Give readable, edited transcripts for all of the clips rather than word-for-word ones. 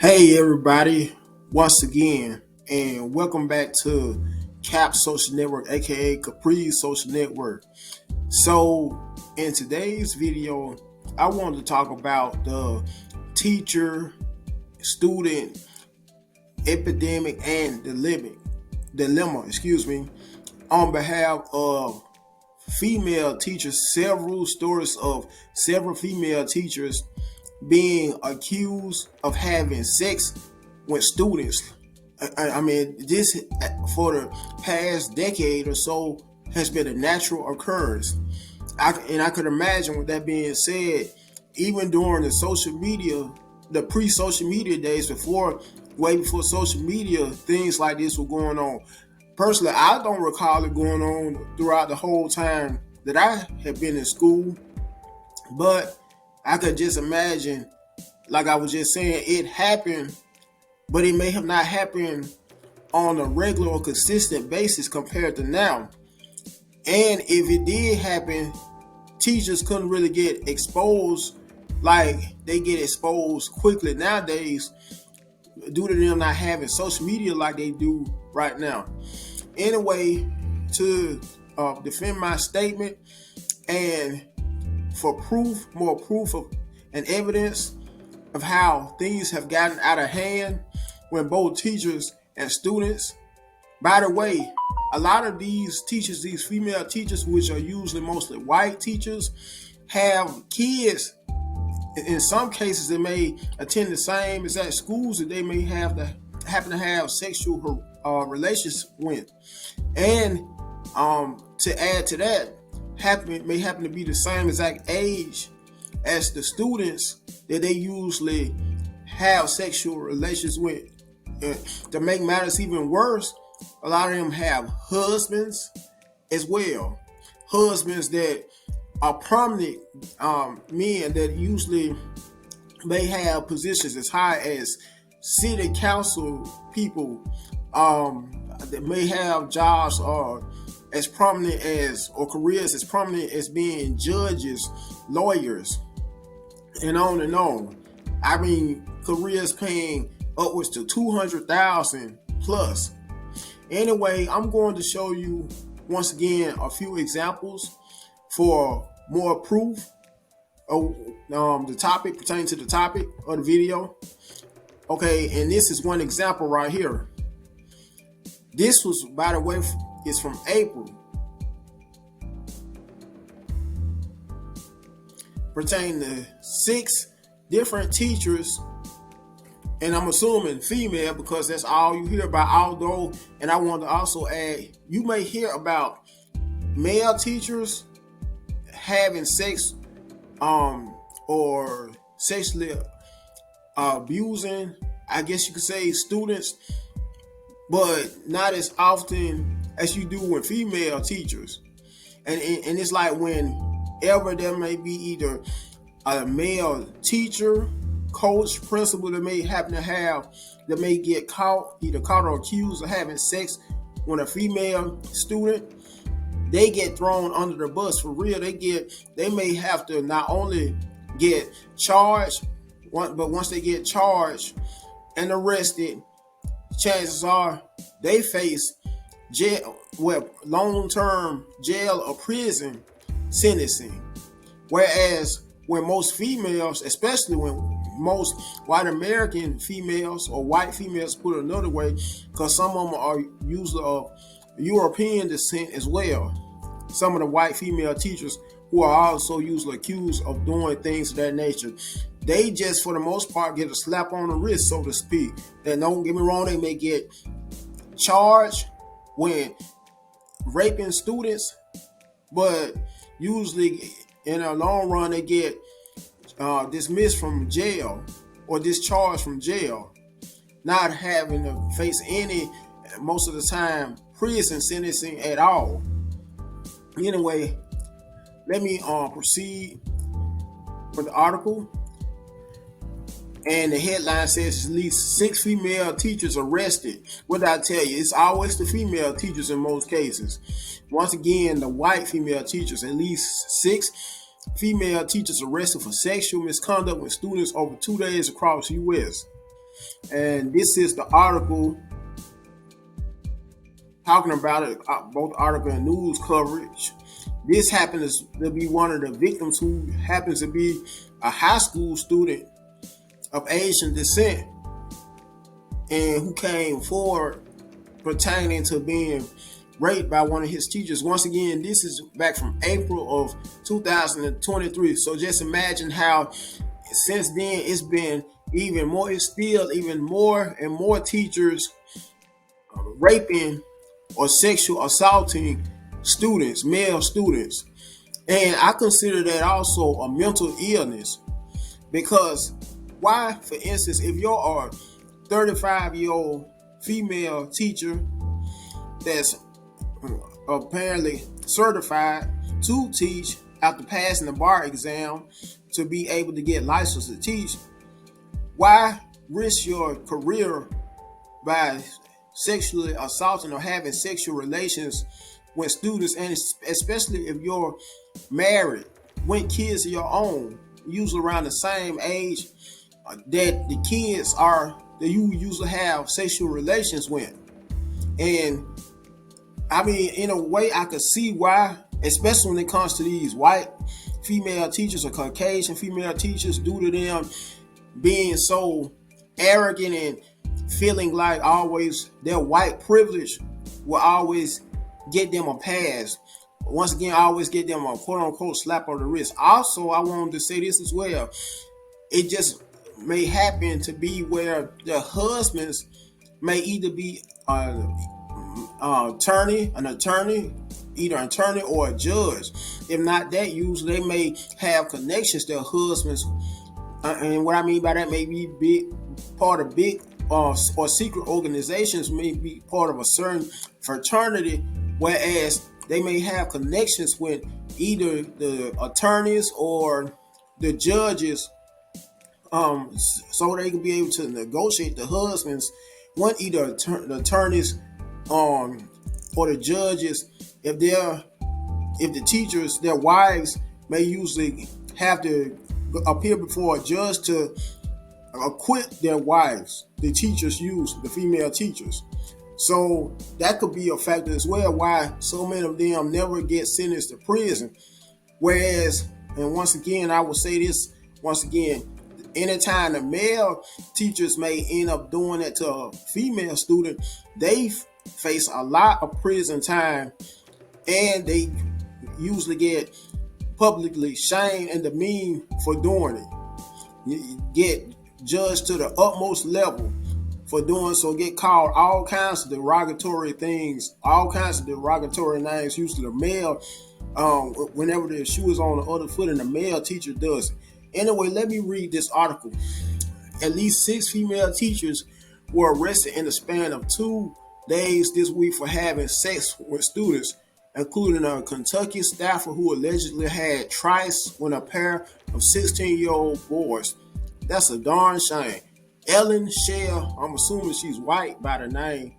Hey everybody, once again, and welcome back to CAP Social Network, aka Capri Social Network. So, in today's video, I wanted to talk about the teacher-student epidemic and dilemma, on behalf of female teachers. Several stories of several female teachers being accused of having sex with students. I mean, this for the past decade or so has been a natural occurrence. I could imagine, with that being said, even during the social media, the pre-social media days, way before social media, things like this were going on. Personally, I don't recall it going on throughout the whole time that I have been in school, but I could just imagine, like I was just saying, it happened, but it may have not happened on a regular or consistent basis compared to now. And if it did happen, teachers couldn't really get exposed like they get exposed quickly nowadays due to them not having social media like they do right now. Anyway, to defend my statement and for more proof and evidence of how things have gotten out of hand when both teachers and students. By the way, a lot of these teachers, these female teachers, which are usually mostly white teachers, have kids. In some cases, they may attend the same exact schools that they may happen to have sexual relations with. And to add to that, may happen to be the same exact age as the students that they usually have sexual relations with. To make matters even worse, a lot of them have husbands as well. Husbands that are prominent men that usually may have positions as high as city council people, that may have jobs as prominent as, or careers as prominent as being judges, lawyers, and on and on. I mean, careers paying upwards to $200,000 plus. Anyway, I'm going to show you once again a few examples for more proof of the topic, pertaining to the topic of the video. Okay, and this is one example right here. This was, by the way, is from April, pertaining to 6 different teachers, and I'm assuming female because that's all you hear about. Although, and I want to also add, you may hear about male teachers having sex or sexually abusing, I guess you could say, students, but not as often as you do with female teachers. And it's like whenever there may be either a male teacher, coach, principal that may get either caught or accused of having sex with a female student, they get thrown under the bus for real. They may have to not only get charged, but once they get charged and arrested, chances are they face jail, long-term jail or prison sentencing. Whereas when most females, especially when most white American females or white females, put it another way, because some of them are usually of European descent as well. Some of the white female teachers who are also usually accused of doing things of that nature, they just, for the most part, get a slap on the wrist, so to speak. And don't get me wrong, they may get charged when raping students, but usually in the long run, they get dismissed from jail or discharged from jail, not having to face any, most of the time, prison sentencing at all. Anyway, let me proceed with the article. And the headline says at least 6 female teachers arrested. What did I tell you? It's always the female teachers in most cases. Once again, the white female teachers, at least 6 female teachers arrested for sexual misconduct with students over 2 days across the U.S. And this is the article talking about it, both article and news coverage. This happens to be one of the victims who happens to be a high school student of Asian descent and who came forward pertaining to being raped by one of his teachers. Once again, this is back from April of 2023. So just imagine how since then it's been even more, it's still even more and more teachers raping or sexual assaulting students, male students. And I consider that also a mental illness, because why, for instance, if you're a 35-year-old female teacher that's apparently certified to teach after passing the bar exam to be able to get licensed to teach, why risk your career by sexually assaulting or having sexual relations with students, and especially if you're married, with kids of your own, usually around the same age that the kids are that you usually have sexual relations with. And I mean, in a way, I could see why, especially when it comes to these white female teachers or Caucasian female teachers, due to them being so arrogant and feeling like always their white privilege will always get them a pass. Once again, always get them a quote-unquote slap on the wrist. Also, I wanted to say this as well. It just may happen to be where the husbands may either be an attorney, either an attorney or a judge. If not that, usually they may have connections to husbands. And what I mean by that, may be big part of big or secret organizations, may be part of a certain fraternity, whereas they may have connections with either the attorneys or the judges, so they can be able to negotiate the husbands, want either the attorneys or the judges. If the teachers, their wives may usually have to appear before a judge to acquit their wives, the teachers use, the female teachers. So that could be a factor as well, why so many of them never get sentenced to prison. Whereas, and once again, I will say this once again, anytime the male teachers may end up doing it to a female student, they face a lot of prison time, and they usually get publicly shamed and demeaned for doing it. You get judged to the utmost level for doing so, get called all kinds of derogatory things, all kinds of derogatory names, usually the male, whenever the shoe is on the other foot and the male teacher does it. Anyway, let me read this article. At least 6 female teachers were arrested in the span of 2 days this week for having sex with students, including a Kentucky staffer who allegedly had tryst with a pair of 16-year-old boys. That's a darn shame. Ellen Shell, I'm assuming she's white by the name,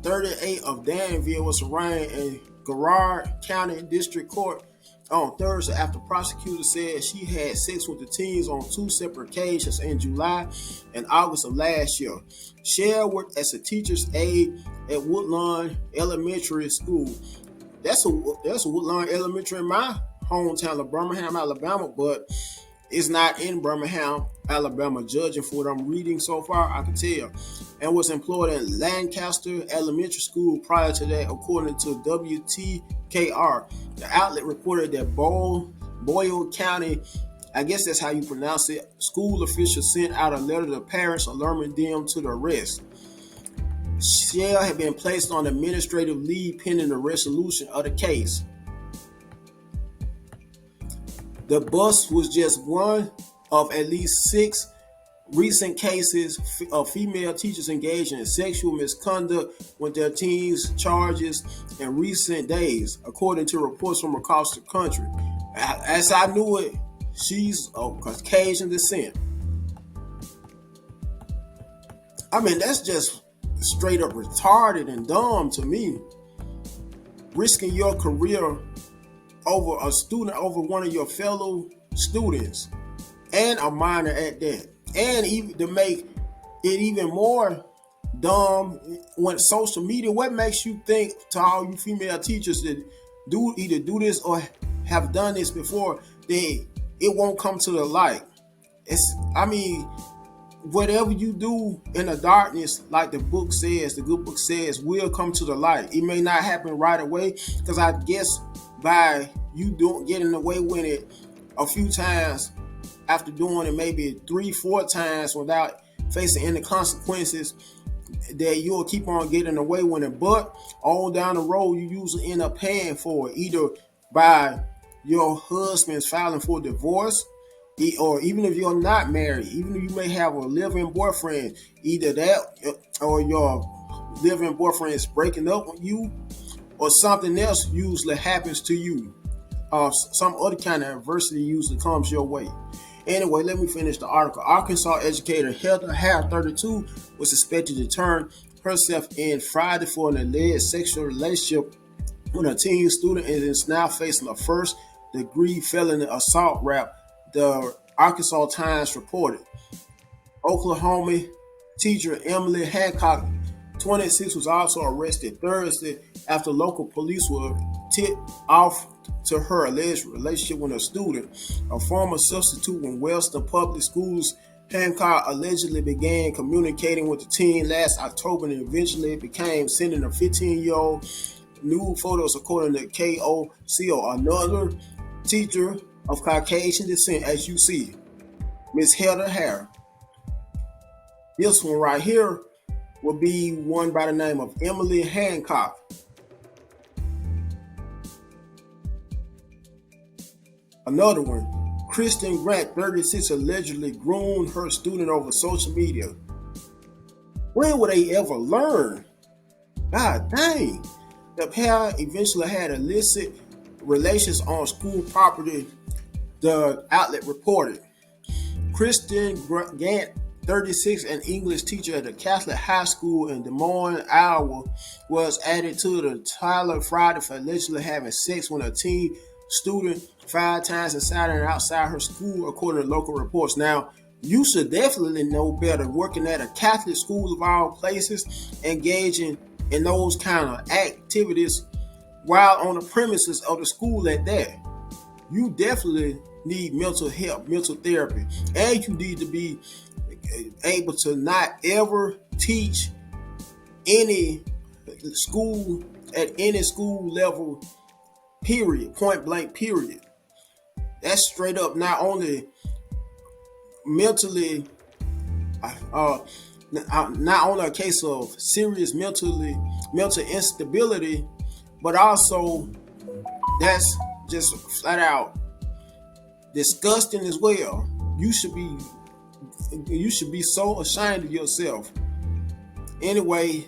38 of Danville, was arraigned in Garrard County District Court on Thursday after prosecutors said she had sex with the teens on 2 separate occasions in July and August of last year. Shell worked as a teacher's aide at Woodlawn Elementary School. That's a Woodlawn Elementary in my hometown of Birmingham, Alabama, but it's not in Birmingham, Alabama, judging for what I'm reading so far, I can tell. And was employed in Lancaster Elementary School prior to that, according to WTKR. The outlet reported that Boyle County, I guess that's how you pronounce it, school officials sent out a letter to parents alarming them to the arrest. Shell had been placed on administrative leave pending the resolution of the case. The bust was just one of at least 6 recent cases of female teachers engaged in sexual misconduct with their teens charges in recent days, according to reports from across the country. As I knew it, she's of Caucasian descent. I mean, that's just straight up retarded and dumb to me. Risking your career over a student, over one of your fellow students, and a minor at that, and even to make it even more dumb when social media. What makes you think, to all you female teachers that either do this or have done this before, that it won't come to the light? I mean, whatever you do in the darkness, like the book says, the good book says, will come to the light. It may not happen right away, because I guess by you getting away with it a few times, after doing it maybe 3-4 times without facing any consequences, that you'll keep on getting away with it. But all down the road, you usually end up paying for it, either by your husband's filing for divorce, or even if you're not married, even if you may have a living boyfriend, either that or your living boyfriend is breaking up with you, or something else usually happens to you. Some other kind of adversity usually comes your way. Anyway, let me finish the article. Arkansas educator Heather Hare, 32, was suspected to turn herself in Friday for an alleged sexual relationship with a teen student and is now facing a first-degree felony assault rap, the Arkansas Times reported. Oklahoma teacher Emily Hancock, 26, was also arrested Thursday after local police were tipped off to her alleged relationship with a student, a former substitute in Western Public Schools. Hancock allegedly began communicating with the teen last October and eventually became sending a 15-year-old nude photos, according to KOCO. Another teacher of Caucasian descent, as you see, Miss Heather Hare. This one right here will be one by the name of Emily Hancock. Another one, Kristen Grant, 36, allegedly groomed her student over social media. When will they ever learn? God dang. The pair eventually had illicit relations on school property, the outlet reported. Kristen Grant, 36, an English teacher at a Catholic high school in Des Moines, Iowa, was added to the trial Friday for allegedly having sex with a teen student 5 times inside and outside her school, according to local reports. Now, you should definitely know better, working at a Catholic school of all places, engaging in those kind of activities while on the premises of the school at that. You definitely need mental help, mental therapy, and you need to be able to not ever teach any school at any school level, period, point blank, period. That's straight up not only mentally, not only a case of serious mental instability, but also that's just flat out disgusting as well. You should be so ashamed of yourself. Anyway,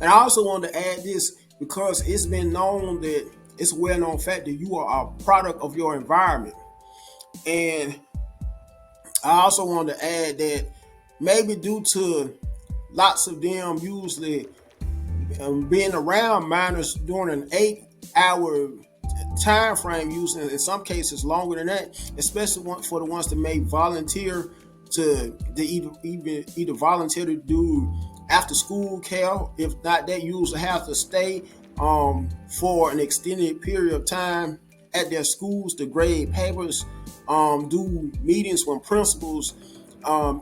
and I also wanted to add this because it's been known that it's a well-known fact that you are a product of your environment. And I also wanted to add that maybe due to lots of them usually being around minors during an 8-hour time frame, using in some cases longer than that, especially for the ones that may volunteer to either volunteer to do after school care. If not, that usually have to stay for an extended period of time at their schools to grade papers, do meetings with principals,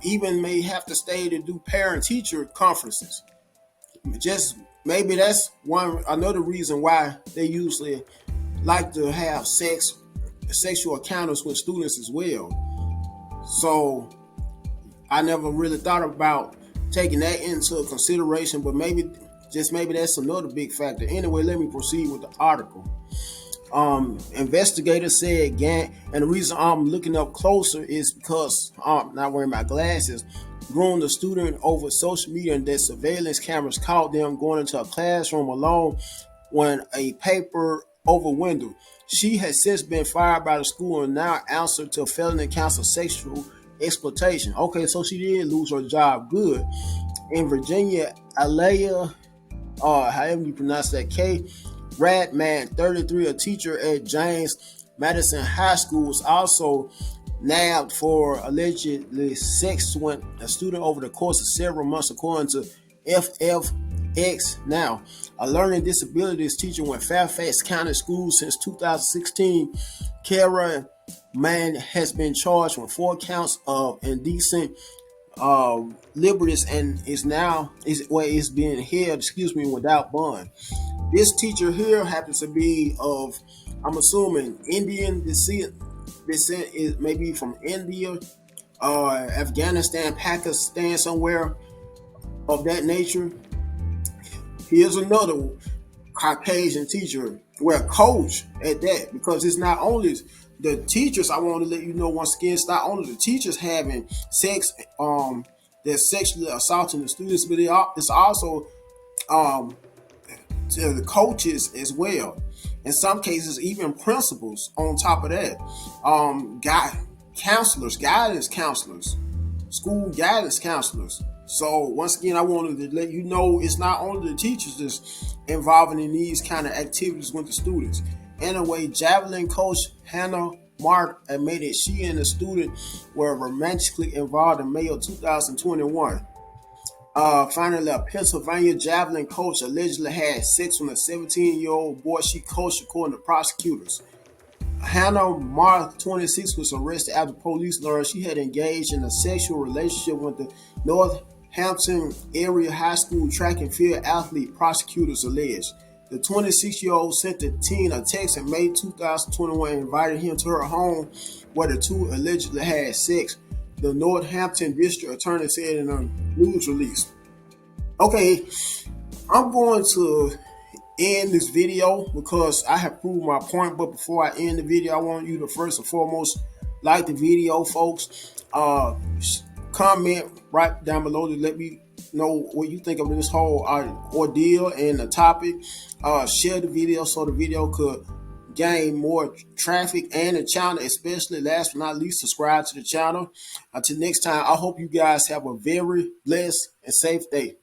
even may have to stay to do parent-teacher conferences. Just maybe that's another reason why they usually like to have sexual encounters with students as well. So I never really thought about taking that into consideration, but maybe that's another big factor. Anyway, let me proceed with the article. Investigators said Gant, and the reason I'm looking up closer is because I'm not wearing my glasses, groomed the student over social media, and that surveillance cameras caught them going into a classroom alone when a paper over window. She has since been fired by the school and now answered to felony counts of sexual exploitation. Okay, so she did lose her job. Good. In Virginia, Alea, however you pronounce that, K. Radman, 33, a teacher at James Madison High School, was also nabbed for allegedly sexting a student over the course of several months, according to FFX. Now, a learning disabilities teacher with Fairfax County Schools since 2016, Kara Mann has been charged with 4 counts of indecent liberties and is being held, without bond. This teacher here happens to be of, I'm assuming, Indian descent. Descent is maybe from India, Afghanistan, Pakistan, somewhere of that nature. Here's another Caucasian teacher, well, coach at that, because it's not only the teachers. I want to let you know once again, it's not only the teachers having sex, they're sexually assaulting the students, but it's also um, to the coaches as well. In some cases, even principals on top of that. Guidance counselors, school guidance counselors. So once again, I wanted to let you know it's not only the teachers that's involved in these kind of activities with the students. Anyway, javelin coach Hannah Mark admitted she and the student were romantically involved in May of 2021. Finally, a Pennsylvania javelin coach allegedly had sex with a 17-year-old boy she coached, according to prosecutors. Hannah Mark, 26, was arrested after police learned she had engaged in a sexual relationship with the Northampton area high school track and field athlete, prosecutors alleged. The 26-year-old sent the teen a text in May 2021 and invited him to her home, where the two allegedly had sex, the Northampton district attorney said in a news release. Okay, I'm going to end this video because I have proved my point. But before I end the video, I want you to first and foremost like the video, folks. Comment right down below to let me know what you think of this whole ordeal and the topic. Share the video so the video could gain more traffic and the channel, especially last but not least, subscribe to the channel. Until next time, I hope you guys have a very blessed and safe day.